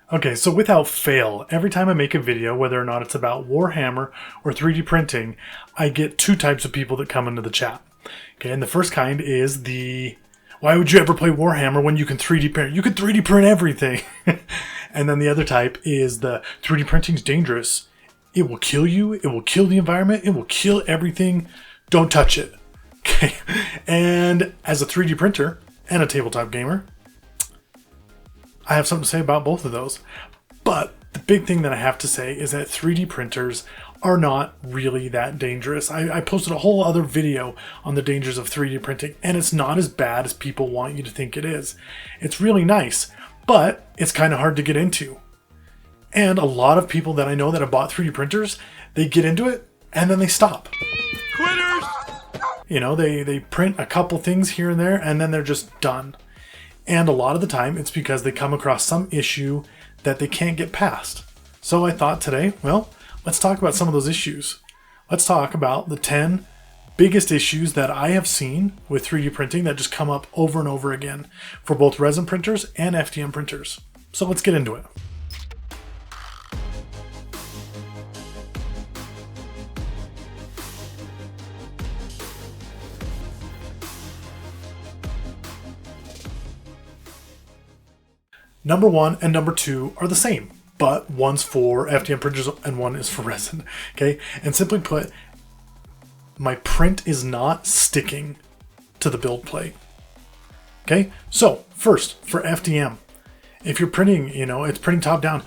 Okay, so without fail, every time I make a video, whether or not it's about Warhammer or 3D printing, I get two types of people that come into the chat. Okay, and the first kind is why would you ever play Warhammer when you can 3D print? You can 3D print everything. And then the other type is the 3D printing's dangerous. It will kill you. It will kill the environment. It will kill everything. Don't touch it. Okay, and as a 3D printer and a tabletop gamer, I have something to say about both of those. But the big thing that I have to say is that 3D printers are not really that dangerous. I posted a whole other video on the dangers of 3D printing, and it's not as bad as people want you to think it is. It's really nice, but it's kind of hard to get into. And a lot of people that I know that have bought 3D printers, they get into it and then they stop. Quitters! You know, they print a couple things here and there and then they're just done. And a lot of the time, it's because they come across some issue that they can't get past. So I thought today, well, let's talk about some of those issues. Let's talk about the 10 biggest issues that I have seen with 3D printing that just come up over and over again for both resin printers and FDM printers. So let's get into it. Number 1 and number 2 are the same, but one's for FDM printers and one is for resin. Okay, and simply put, my print is not sticking to the build plate. Okay, so first for FDM, if you're printing, it's printing top down.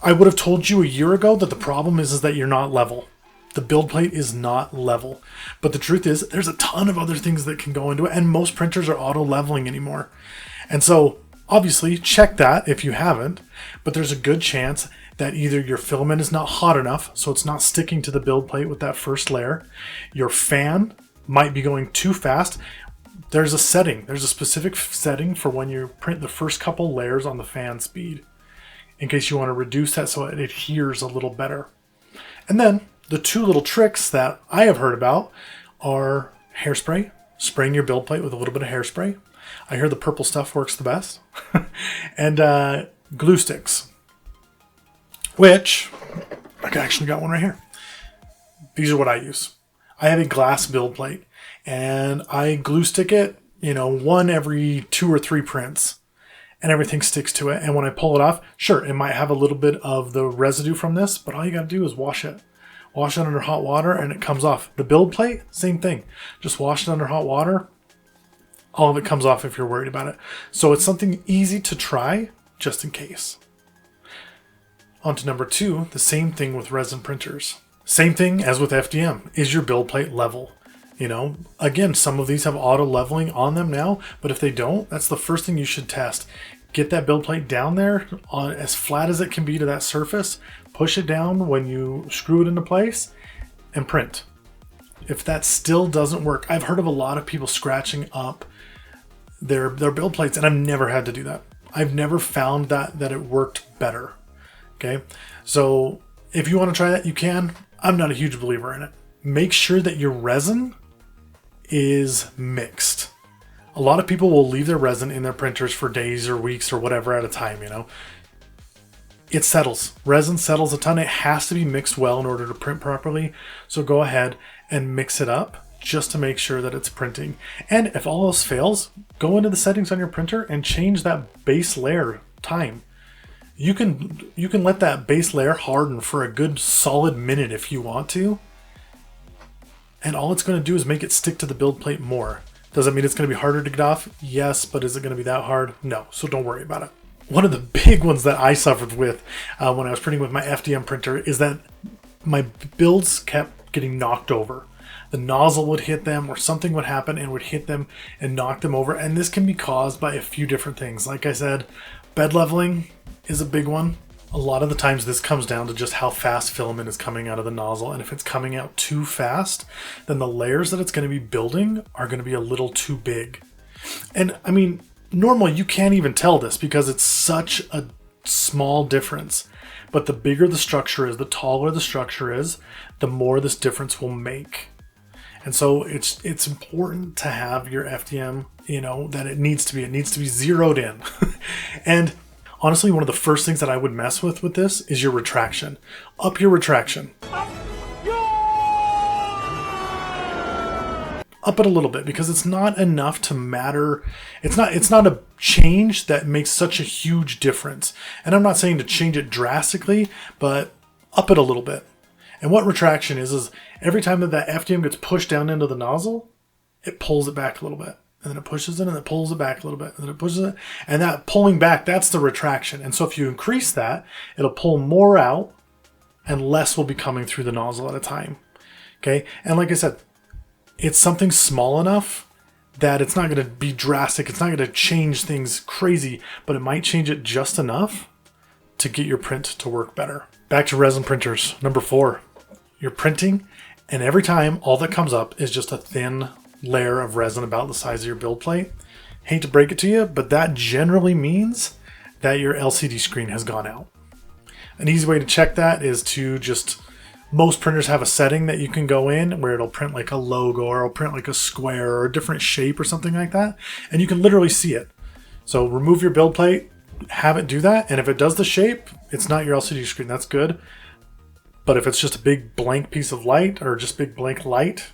I would have told you a year ago that the problem is that you're not level. The build plate is not level. But the truth is, there's a ton of other things that can go into it, and most printers are auto leveling anymore. And so obviously, check that if you haven't, but there's a good chance that either your filament is not hot enough, so it's not sticking to the build plate with that first layer. Your fan might be going too fast. There's a specific setting for when you print the first couple layers on the fan speed, in case you want to reduce that so it adheres a little better. And then the two little tricks that I have heard about are hairspray, spraying your build plate with a little bit of hairspray. I hear the purple stuff works the best. And glue sticks, which I actually got one right here. These are what I use. I have a glass build plate and I glue stick it, one every 2 or 3 prints, and everything sticks to it. And when I pull it off, sure, it might have a little bit of the residue from this, but all you got to do is wash it. Wash it under hot water and it comes off. The build plate, same thing. Just wash it under hot water. All of it comes off if you're worried about it. So it's something easy to try, just in case. On to number 2, the same thing with resin printers. Same thing as with FDM. Is your build plate level? Again, some of these have auto leveling on them now, but if they don't, that's the first thing you should test. Get that build plate down there on as flat as it can be to that surface, push it down when you screw it into place, and print. If that still doesn't work, I've heard of a lot of people scratching up their build plates, and I've never had to do that. I've never found that it worked better. Okay, so if you want to try that, you can. I'm not a huge believer in it. Make sure that your resin is mixed. A lot of people will leave their resin in their printers for days or weeks or whatever at a time, It settles. Resin settles a ton. It has to be mixed well in order to print properly. So go ahead and mix it up just to make sure that it's printing. And if all else fails, go into the settings on your printer and change that base layer time. You can let that base layer harden for a good solid minute if you want to. And all it's going to do is make it stick to the build plate more. Does that mean it's going to be harder to get off? Yes, but is it going to be that hard? No, so don't worry about it. One of the big ones that I suffered with when I was printing with my FDM printer is that my builds kept getting knocked over. The nozzle would hit them or something would happen and would hit them and knock them over. And this can be caused by a few different things. Like I said, bed leveling is a big one. A lot of the times this comes down to just how fast filament is coming out of the nozzle. And if it's coming out too fast, then the layers that it's going to be building are going to be a little too big. And I mean, normally you can't even tell this because it's such a small difference. But the bigger the structure is, the taller the structure is, the more this difference will make. And so it's important to have your FDM, that it needs to be zeroed in. And Honestly, one of the first things that I would mess with this is your retraction. Up your retraction. Up it a little bit, because it's not enough to matter. It's not a change that makes such a huge difference. And I'm not saying to change it drastically, but up it a little bit. And what retraction is every time that FDM gets pushed down into the nozzle, it pulls it back a little bit. And then it pushes it, and it pulls it back a little bit. And then it pushes it. And that pulling back, that's the retraction. And so if you increase that, it'll pull more out, and less will be coming through the nozzle at a time. Okay? And like I said, it's something small enough that it's not going to be drastic. It's not going to change things crazy, but it might change it just enough to get your print to work better. Back to resin printers. Number 4, you're printing, and every time all that comes up is just a thin layer of resin about the size of your build plate. Hate to break it to you, but that generally means that your LCD screen has gone out. An easy way to check that is to most printers have a setting that you can go in where it'll print like a logo, or it'll print like a square or a different shape or something like that. And you can literally see it. So remove your build plate, have it do that. And if it does the shape, it's not your LCD screen. That's good. But if it's just a big blank piece of light, or just big blank light,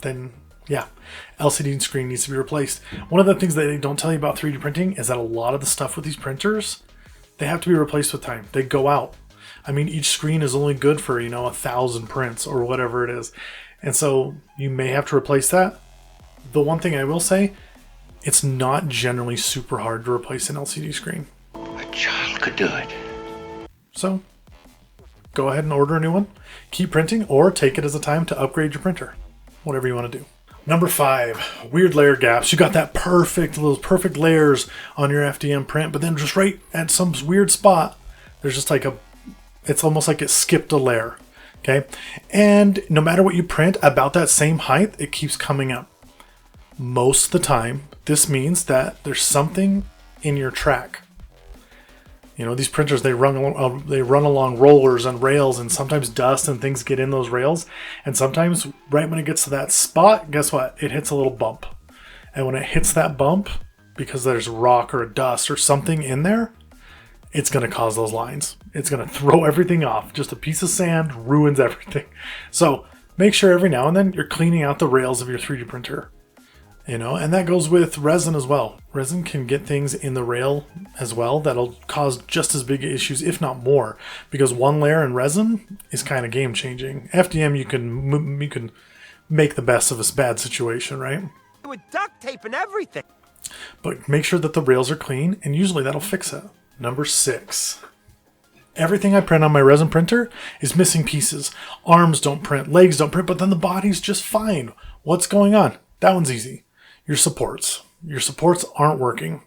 then yeah, LCD screen needs to be replaced. One of the things that they don't tell you about 3D printing is that a lot of the stuff with these printers, they have to be replaced with time. They go out. I mean, each screen is only good for, 1,000 prints or whatever it is. And so you may have to replace that. The one thing I will say, it's not generally super hard to replace an LCD screen. A child could do it. So go ahead and order a new one. Keep printing, or take it as a time to upgrade your printer. Whatever you want to do. Number 5, weird layer gaps. You got that those perfect layers on your FDM print, but then just right at some weird spot, there's just like it's almost like it skipped a layer. Okay. And no matter what you print about that same height, it keeps coming up. Most of the time, this means that there's something in your track. These printers, they run along rollers and rails, and sometimes dust and things get in those rails. And sometimes right when it gets to that spot, guess what? It hits a little bump. And when it hits that bump, because there's rock or dust or something in there, it's going to cause those lines. It's going to throw everything off. Just a piece of sand ruins everything. So make sure every now and then you're cleaning out the rails of your 3D printer. And that goes with resin as well. Resin can get things in the rail as well that'll cause just as big issues, if not more, because one layer in resin is kind of game changing. FDM, you can make the best of a bad situation, right? With duct tape and everything. But make sure that the rails are clean, and usually that'll fix it. Number 6. Everything I print on my resin printer is missing pieces. Arms don't print, legs don't print, but then the body's just fine. What's going on? That one's easy. Your supports. Your supports aren't working.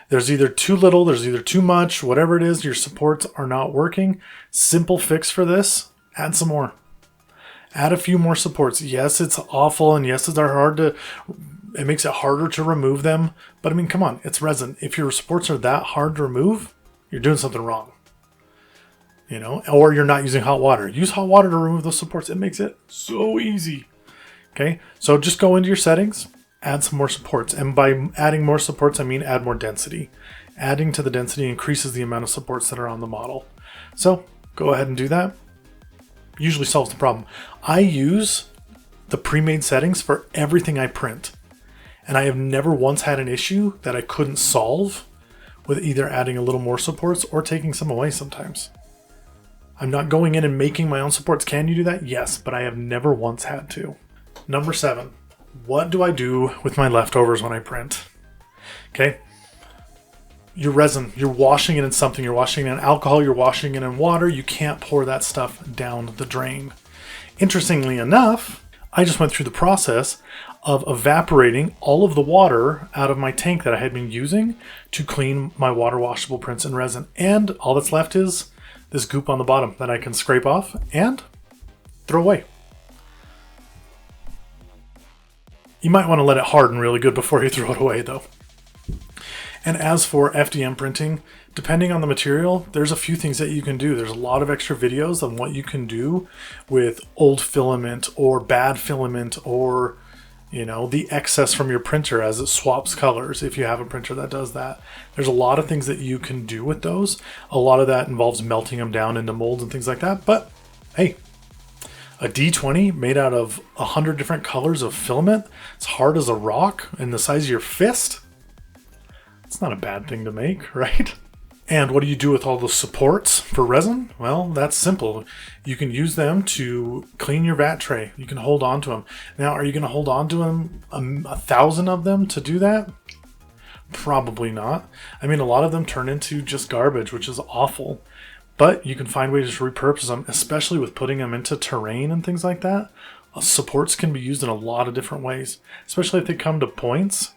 There's either too little, there's either too much, whatever it is, your supports are not working. Simple fix for this, add some more. Add a few more supports. Yes, it's awful, and yes, it makes it harder to remove them. But I mean, come on, it's resin. If your supports are that hard to remove, you're doing something wrong. Or you're not using hot water. Use hot water to remove those supports. It makes it so easy. Okay, so just go into your settings, add some more supports. And by adding more supports, I mean add more density. Adding to the density increases the amount of supports that are on the model. So go ahead and do that. Usually solves the problem. I use the pre-made settings for everything I print. And I have never once had an issue that I couldn't solve with either adding a little more supports or taking some away sometimes. I'm not going in and making my own supports. Can you do that? Yes, but I have never once had to. Number 7, what do I do with my leftovers when I print? Okay, your resin, you're washing it in something. You're washing it in alcohol, you're washing it in water. You can't pour that stuff down the drain. Interestingly enough, I just went through the process of evaporating all of the water out of my tank that I had been using to clean my water washable prints and resin. And all that's left is this goop on the bottom that I can scrape off and throw away. You might want to let it harden really good before you throw it away though. And as for FDM printing, depending on the material, there's a few things that you can do. There's a lot of extra videos on what you can do with old filament or bad filament or You know, the excess from your printer as it swaps colors, if you have a printer that does that. There's a lot of things that you can do with those. A lot of that involves melting them down into molds and things like that. But hey, a D20 made out of 100 different colors of filament, it's hard as a rock and the size of your fist. It's not a bad thing to make, right? And what do you do with all the supports for resin? Well, that's simple. You can use them to clean your vat tray. You can hold on to them. Now, are you going to hold on to them, 1,000 of them to do that? Probably not. I mean, a lot of them turn into just garbage, which is awful. But you can find ways to repurpose them, especially with putting them into terrain and things like that. Supports can be used in a lot of different ways, especially if they come to points.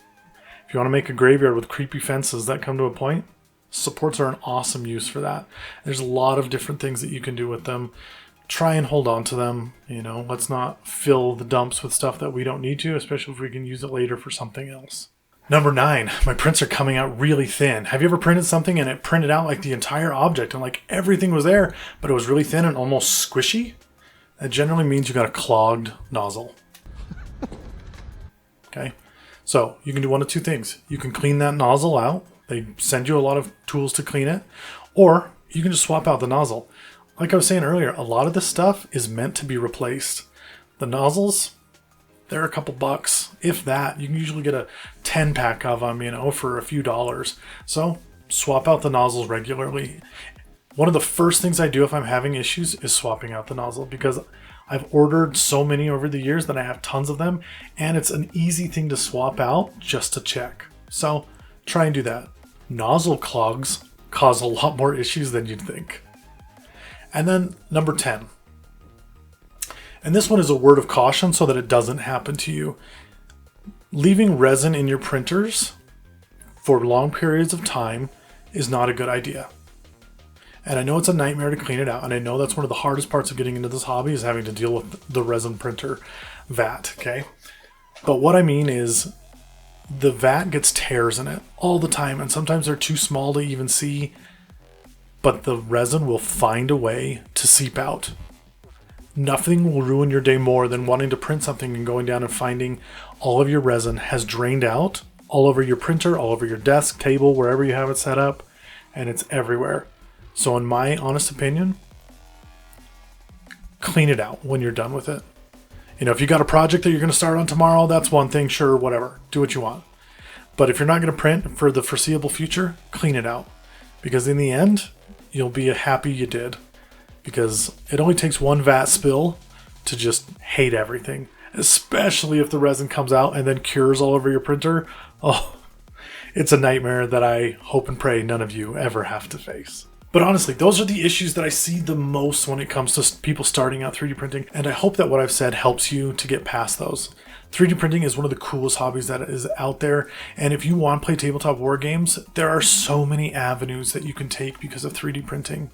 If you want to make a graveyard with creepy fences that come to a point, supports are an awesome use for that. There's a lot of different things that you can do with them. Try and hold on to them. You know, let's not fill the dumps with stuff that we don't need to, especially if we can use it later for something else. Number 9, my prints are coming out really thin. Have you ever printed something and it printed out like the entire object and like everything was there, but it was really thin and almost squishy? That generally means you got a clogged nozzle. Okay, so you can do one of two things. You can clean that nozzle out. They send you a lot of tools to clean it, or you can just swap out the nozzle. Like I was saying earlier, a lot of this stuff is meant to be replaced. The nozzles, they're a couple bucks, if that. You can usually get a 10-pack of them, you know, for a few dollars. So swap out the nozzles regularly. One of the first things I do if I'm having issues is swapping out the nozzle, because I've ordered so many over the years that I have tons of them, and it's an easy thing to swap out just to check. So try and do that. Nozzle clogs cause a lot more issues than you'd think. And then number 10. And this one is a word of caution so that it doesn't happen to you. Leaving resin in your printers for long periods of time is not a good idea. And I know it's a nightmare to clean it out, and I know that's one of the hardest parts of getting into this hobby is having to deal with the resin printer vat, okay? But what I mean is the vat gets tears in it all the time, and sometimes they're too small to even see, but the resin will find a way to seep out. Nothing will ruin your day more than wanting to print something and going down and finding all of your resin has drained out all over your printer, all over your desk, table, wherever you have it set up, and it's everywhere. So in my honest opinion, clean it out when you're done with it. You know, if you got a project that you're going to start on tomorrow, that's one thing, sure, whatever. Do what you want. But if you're not going to print for the foreseeable future, clean it out. Because in the end, you'll be happy you did. Because it only takes one vat spill to just hate everything. Especially if the resin comes out and then cures all over your printer. Oh, it's a nightmare that I hope and pray none of you ever have to face. But honestly, those are the issues that I see the most when it comes to people starting out 3D printing, and I hope that what I've said helps you to get past those. 3D printing is one of the coolest hobbies that is out there, and if you want to play tabletop war games, there are so many avenues that you can take because of 3D printing.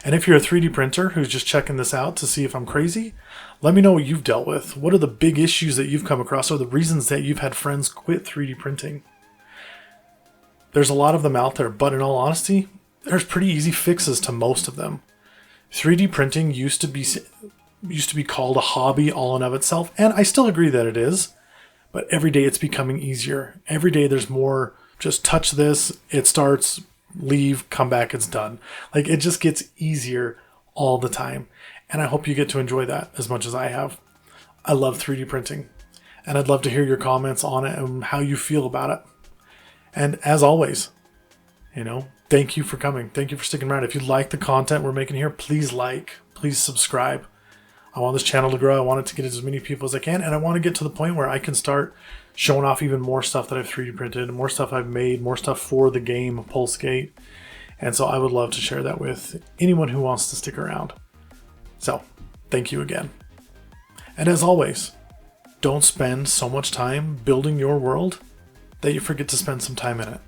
And if you're a 3D printer who's just checking this out to see if I'm crazy, let me know what you've dealt with. What are the big issues that you've come across, or the reasons that you've had friends quit 3D printing? There's a lot of them out there, but in all honesty, there's pretty easy fixes to most of them. 3D printing used to be called a hobby all in of itself, and I still agree that it is, but every day it's becoming easier. Every day there's more, just touch this, it starts, leave, come back, it's done. Like, it just gets easier all the time, and I hope you get to enjoy that as much as I have. I love 3D printing, and I'd love to hear your comments on it and how you feel about it. And as always, you know, thank you for coming. Thank you for sticking around. If you like the content we're making here, please please subscribe. I want this channel to grow. I want it to get as many people as I can. And I want to get to the point where I can start showing off even more stuff that I've 3D printed, more stuff I've made, more stuff for the game Pulsegate. And so I would love to share that with anyone who wants to stick around. So thank you again. And as always, don't spend so much time building your world that you forget to spend some time in it.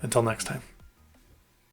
Until next time.